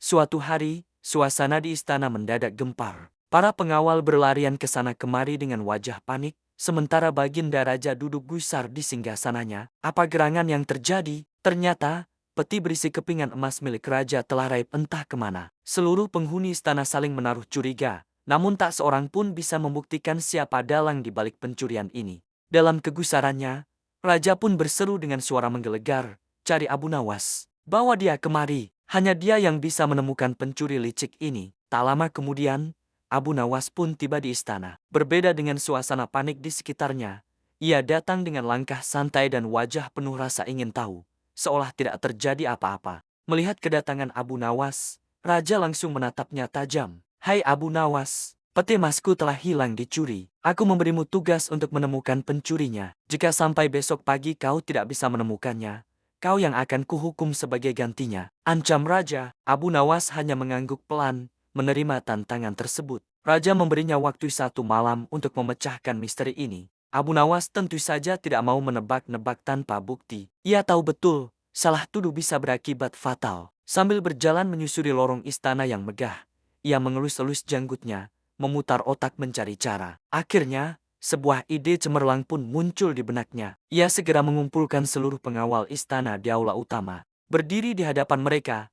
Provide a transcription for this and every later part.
Suatu hari, suasana di istana mendadak gempar. Para pengawal berlarian ke sana kemari dengan wajah panik, sementara Baginda Raja duduk gusar di singgasananya. Apa gerangan yang terjadi? Ternyata, peti berisi kepingan emas milik raja telah raib entah kemana. Seluruh penghuni istana saling menaruh curiga, namun tak seorang pun bisa membuktikan siapa dalang di balik pencurian ini. Dalam kegusarannya, raja pun berseru dengan suara menggelegar, "Cari Abu Nawas. Bawa dia kemari. Hanya dia yang bisa menemukan pencuri licik ini." Tak lama kemudian, Abu Nawas pun tiba di istana. Berbeda dengan suasana panik di sekitarnya, ia datang dengan langkah santai dan wajah penuh rasa ingin tahu, seolah tidak terjadi apa-apa. Melihat kedatangan Abu Nawas, raja langsung menatapnya tajam. "Hai Abu Nawas, peti emasku telah hilang dicuri. Aku memberimu tugas untuk menemukan pencurinya. Jika sampai besok pagi kau tidak bisa menemukannya, kau yang akan kuhukum sebagai gantinya," ancam raja. Abu Nawas hanya mengangguk pelan, menerima tantangan tersebut. Raja memberinya waktu 1 malam untuk memecahkan misteri ini. Abu Nawas tentu saja tidak mau menebak-nebak tanpa bukti. Ia tahu betul, salah tuduh bisa berakibat fatal. Sambil berjalan menyusuri lorong istana yang megah, ia mengelus-elus janggutnya, memutar otak mencari cara. Akhirnya, sebuah ide cemerlang pun muncul di benaknya. Ia segera mengumpulkan seluruh pengawal istana di aula utama. Berdiri di hadapan mereka,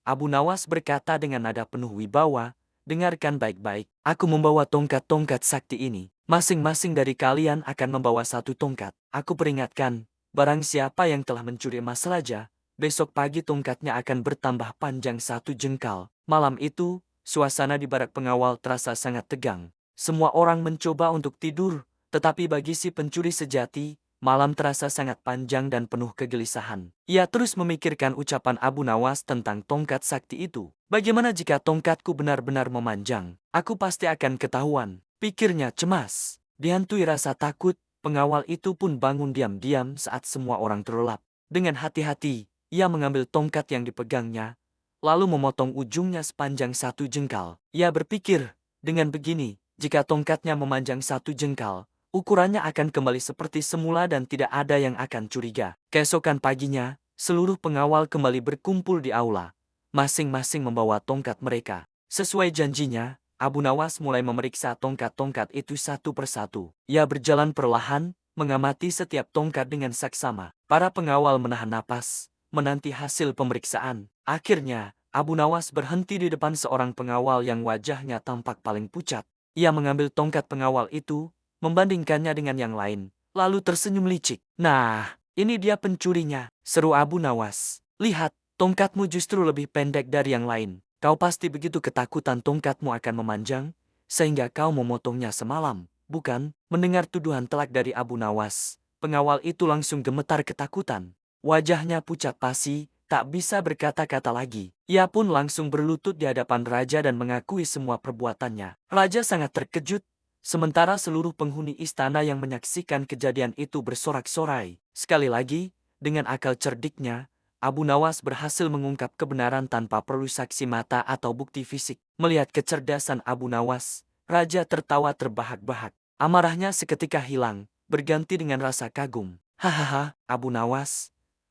Abu Nawas berkata dengan nada penuh wibawa, "Dengarkan baik-baik, aku membawa tongkat-tongkat sakti ini. Masing-masing dari kalian akan membawa 1 tongkat. Aku peringatkan, barang siapa yang telah mencuri emas raja, besok pagi tongkatnya akan bertambah panjang 1 jengkal." Malam itu, suasana di barak pengawal terasa sangat tegang. Semua orang mencoba untuk tidur, tetapi bagi si pencuri sejati, malam terasa sangat panjang dan penuh kegelisahan. Ia terus memikirkan ucapan Abu Nawas tentang tongkat sakti itu. "Bagaimana jika tongkatku benar-benar memanjang? Aku pasti akan ketahuan," pikirnya cemas. Dihantui rasa takut, pengawal itu pun bangun diam-diam saat semua orang terlelap. Dengan hati-hati, ia mengambil tongkat yang dipegangnya, lalu memotong ujungnya sepanjang 1 jengkal. Ia berpikir, dengan begini, jika tongkatnya memanjang 1 jengkal, ukurannya akan kembali seperti semula dan tidak ada yang akan curiga. Keesokan paginya, seluruh pengawal kembali berkumpul di aula, masing-masing membawa tongkat mereka. Sesuai janjinya, Abu Nawas mulai memeriksa tongkat-tongkat itu satu persatu. Ia berjalan perlahan, mengamati setiap tongkat dengan saksama. Para pengawal menahan napas, menanti hasil pemeriksaan. Akhirnya, Abu Nawas berhenti di depan seorang pengawal yang wajahnya tampak paling pucat. Ia mengambil tongkat pengawal itu, membandingkannya dengan yang lain, lalu tersenyum licik. "Nah, ini dia pencurinya," seru Abu Nawas. "Lihat, tongkatmu justru lebih pendek dari yang lain. Kau pasti begitu ketakutan tongkatmu akan memanjang, sehingga kau memotongnya semalam, bukan?" Mendengar tuduhan telak dari Abu Nawas, pengawal itu langsung gemetar ketakutan. Wajahnya pucat pasi, tak bisa berkata-kata lagi. Ia pun langsung berlutut di hadapan raja dan mengakui semua perbuatannya. Raja sangat terkejut, sementara seluruh penghuni istana yang menyaksikan kejadian itu bersorak-sorai. Sekali lagi, dengan akal cerdiknya, Abu Nawas berhasil mengungkap kebenaran tanpa perlu saksi mata atau bukti fisik. Melihat kecerdasan Abu Nawas, raja tertawa terbahak-bahak. Amarahnya seketika hilang, berganti dengan rasa kagum. "Hahaha, Abu Nawas.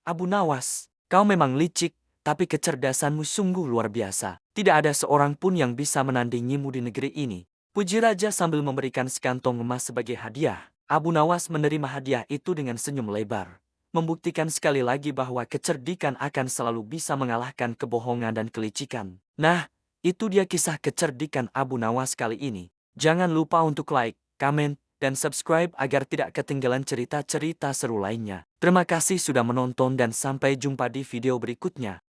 Abu Nawas, kau memang licik, tapi kecerdasanmu sungguh luar biasa. Tidak ada seorang pun yang bisa menandingimu di negeri ini," puji raja sambil memberikan sekantong emas sebagai hadiah. Abu Nawas menerima hadiah itu dengan senyum lebar, membuktikan sekali lagi bahwa kecerdikan akan selalu bisa mengalahkan kebohongan dan kelicikan. Nah, itu dia kisah kecerdikan Abu Nawas kali ini. Jangan lupa untuk like, komen, dan subscribe agar tidak ketinggalan cerita-cerita seru lainnya. Terima kasih sudah menonton dan sampai jumpa di video berikutnya.